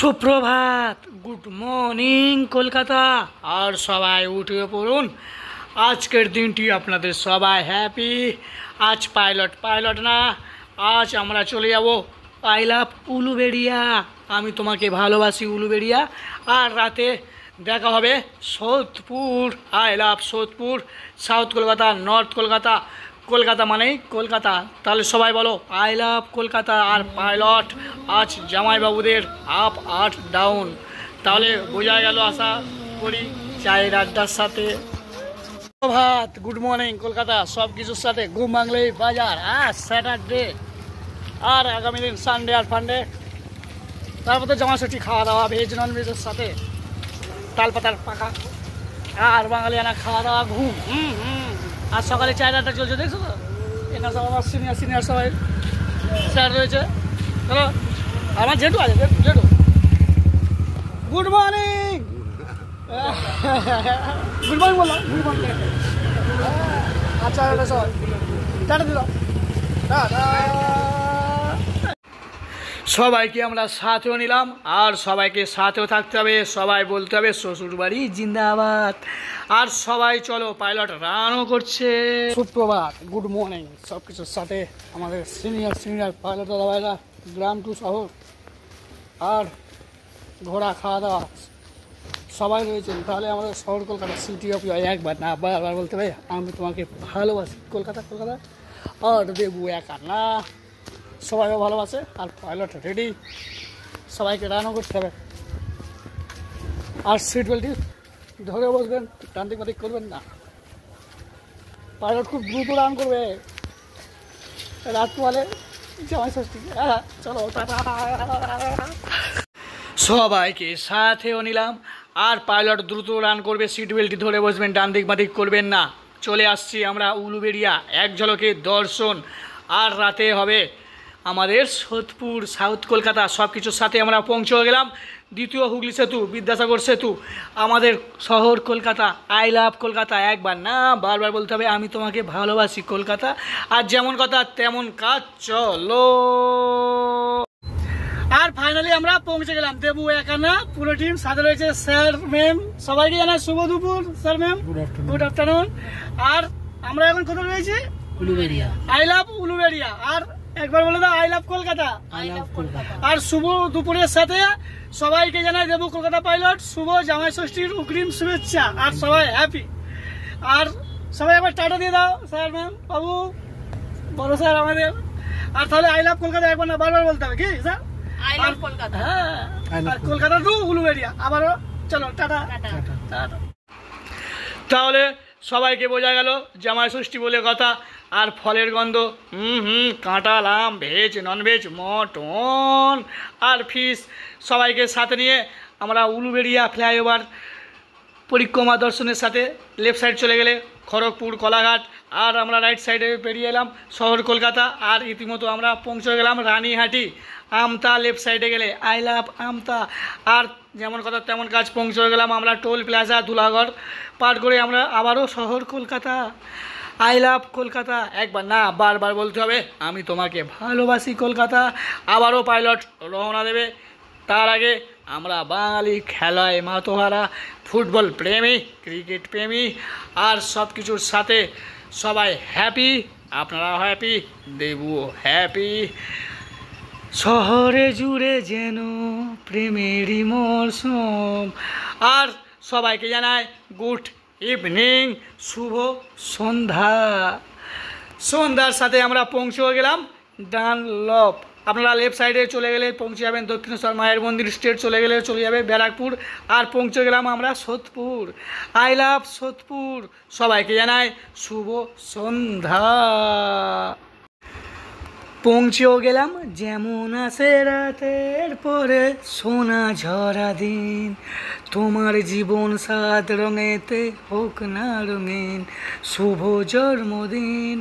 সুপ্রভাত, good morning Kolkata. আর সবাই উঠে পড়ুন, আজকের দিনটি আপনাদের সবাই হ্যাপি। আজ পাইলট না, আজ আমরা চলে যাব আই লাভ উলুবেড়িয়া। আমি তোমাকে ভালোবাসি উলুবেড়িয়া। আর রাতে দেখা হবে Sodepur, I love Sodepur, south Kolkata, north Kolkata. Kolkata মানেই কলকাতা। তাহলে সবাই বলো আই লাভ কলকাতা। আর পাইলট আজ জামাইবাবুদের আপ আর ডাউন। তাহলে বোঝা গেল, আশা করি, চায়ের আড্ডার সাথে। ভাত, গুড মর্নিং কলকাতা, সব কিছুর সাথে ঘুম বাংলাই বাজার। আর স্যাটারডে আর আগামী দিন সানডে আর ফান্ডে। তারপর তো জামাষষ্ঠী খাওয়া দাওয়া, ভেজ নন ভেজের সাথে তালপাতার পাকা। আর বাঙালিয়ানা খাওয়া দাওয়া, ঘুম। আর সকালে চায়ের আড্ডা চলছে, দেখছো তো? এখানে সব আমার সিনিয়র সবাই স্যার রয়েছে। চলো, আমার জেঠু আছে, জেঠু। গুড মর্নিং, গুড মর্নিং বললাম, গুড মর্নিং। আচ্ছা সবাই টাটা দিল। সবাইকে আমরা সাথেও নিলাম, আর সবাইকে সাথেও থাকতে হবে। সবাই বলতে হবে শ্বশুরবাড়ি জিন্দাবাদ। আর সবাই চলো, পাইলট রানও করছে। সুপ্রভাত, গুড মর্নিং সব কিছুর সাথে আমাদের সিনিয়র পাইলট দাদাভাইরা, গ্রাম টু শহর আর ঘোড়া খাওয়া দাওয়া সবাই রয়েছেন। তাহলে আমাদের শহর কলকাতা, সিটি অফ একবার না বারবার বলতে হবে আমি তোমাকে ভালোবাসি কলকাতা। আর দেবু একা না, সবাইও ভালোবাসে। আর পাইলট রেডি, সবাইকে রানও করতে হবে। আর সিট বেল্টটি ধরে বসবেন, টান্দিক মাতিক করবেন না। পাইলট খুব দ্রুত রান করবে রাত পোয়ালে জামাই ষষ্ঠী। চলো টাটা। সবাইকে সাথেও নিলাম। আর পাইলট দ্রুত রান করবে, সিট বেল্টটি ধরে বসবেন, ডান দিক বাদিক করবেন না। চলে আসছি আমরা উলুবেড়িয়া, এক ঝলকে দর্শন। আর রাতে হবে আমাদের সোদপুর, সাউথ কলকাতা। সব কিছুর সাথে আমরা পৌঁছে গেলাম। দ্বিতীয় হুগলি সেতু, বিদ্যাসাগর সেতু, আমাদের শহর কলকাতা, আই লাভ কলকাতা। একবার না বারবার বলতে হবে আমি তোমাকে ভালোবাসি কলকাতা। আর যেমন কথা তেমন কাজ, চলো। আর ফাইনালি আমরা পৌঁছে গেলাম। দেবু একা না, পুরো টিম সাথে রয়েছে। স্যার ম্যাম সবাইকে জানাই শুভ দুপুর। Sir ma'am good afternoon. আর আমরা এখন কোথায় রয়েছি? Uluberia, I love Uluberia. আর একবার বলে দাও আই লাভ কলকাতা। আর শুভ দুপুরের সাথে সবাইকে জানাই দেবু কলকাতা পাইলট শুভ জামাই ষষ্ঠীর অগ্রিম শুভেচ্ছা। আর সবাই হ্যাপি। আর সবাই একবার টাটা দিয়ে দাও, স্যার ম্যাম বাবু, বড় স্যার আমাদের। আর তাহলে আই লাভ কলকাতা একবার না বারবার বলতে হবে, কি স্যার? I love Kolkata. হ্যাঁ, আর কলকাতা টু উলুবেড়িয়া। আবারও চলো টাটা। তাহলে সবাইকে বোঝা গেল জামাই ষষ্ঠী বলে কথা। আর ফলের গন্ধ, কাঁঠাল, আম, ভেজ ননভেজ, মটন আর ফিশ, সবাইকে সাথে নিয়ে আমরা উলুবেড়িয়া ফ্লাইওভার পরিক্রমা দর্শনের সাথে লেফট সাইড চলে গেলে খড়গপুর, কলাঘাট। আর আমরা রাইট সাইডে বেরিয়ে এলাম শহর কলকাতা। আর ইতিমধ্যে আমরা পৌঁছে গেলাম রানীহাটি, আমতা। লেফট সাইডে গেলে আই লাভ আমতা। আর যেমন কথা তেমন কাজ, পৌঁছে গেলাম আমরা টোল প্লাজা, ধুলাগড় পার করে আমরা আবারও শহর কলকাতা, আই লাভ কলকাতা। একবার না বারবার বলতে হবে আমি তোমাকে ভালোবাসি কলকাতা। আবারও পাইলট রওনা দেবে। তার আগে আমরা বাঙালি, খেলায় মাতোহারা, ফুটবল প্রেমী, ক্রিকেট প্রেমী, আর সব কিছুর সাথে সবাই হ্যাপি। আপনারা হ্যাপি, দেবুও হ্যাপি। শহরে জুড়ে যেন প্রেমেরই মরশুম। আর সবাইকে জানায় গুড ইভিনিং, শুভ সন্ধ্যা। সন্ধ্যার সাথে আমরা পৌঁছে গেলাম ডানলপ। আপনারা লেফট সাইডে চলে গেলে পৌঁছে যাবেন দক্ষিণেশ্বর মায়ের মন্দির, স্ট্রেট চলে গেলে চলে যাবে ব্যারাকপুর। আর পৌঁছে গেলাম আমরা সোদপুর, আই লাভ সোদপুর। সবাইকে জানাই শুভ সন্ধ্যা। পৌঁছেও গেলাম যেমন আসে রাতের পরে সোনা ঝরা দিন, তোমার জীবন সাত রঙেতে হোক না রঙিন, শুভ জন্মদিন।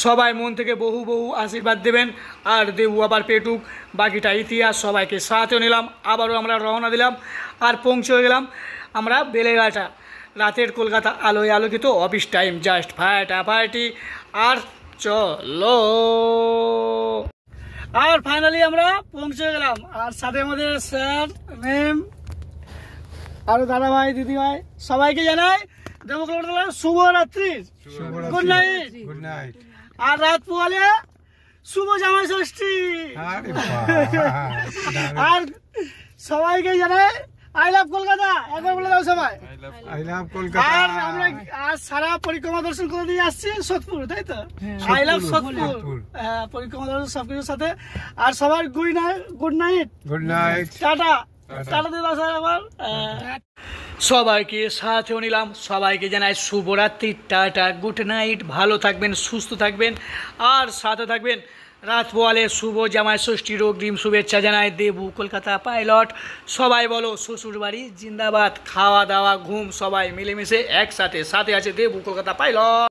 সবাই মন থেকে বহু বহু আশীর্বাদ দেবেন। আর দেবু আবার পেটুক, বাকিটা ইতিহাস। সবাইকে সাথেও নিলাম, আবারও আমরা রওনা দিলাম। আর পৌঁছে গেলাম আমরা বেলেঘাটা, রাতের কলকাতা আলোয় আলোকিত, অফিস টাইম জাস্ট ফাটাফাটি। আর চলো। আর ফাইনালি আমরা পৌঁছে গেলাম। আর সাথে আমাদের স্যার, ম্যাম, আরো দাদা ভাই, দিদি ভাই, সবাইকে জানাই দেবকলা শুভরাত্রি, গুড নাইট। Good night. আর রাত পোয়ালে শুভ জামাই ষষ্ঠী। আর সবাইকে জানাই আই লাভ কলকাতা, একবার বলে দাও সবাই আই লাভ কলকাতা। আর আমরা আজ সারা পরিক্রমা দর্শন করে দিয়ে আসছি সোদপুর, তাই তো? আই লাভ সোদপুর, হ্যাঁ, পরিক্রমা দর্শন সবকিছুর সাথে। আর সবার good night, good night, good night, tata, tata দিয়ে দাও স্যার আবার। সবাইকে সাথেও নিলাম, সবাইকে জানাই শুভরাত্রি, টাটা, গুড নাইট, ভালো থাকবেন, সুস্থ থাকবেন, আর সাথে থাকবেন। রাত পোয়ালে শুভ জামাই ষষ্ঠীর অগ্রিম শুভেচ্ছা জানাই দেবু কলকাতা পাইলট। সবাই বলো শ্বশুরবাড়ি জিন্দাবাদ, খাওয়া দাওয়া ঘুম সবাই মিলেমিশে একসাথে, সাথে আছে দেবু কলকাতা পাইলট।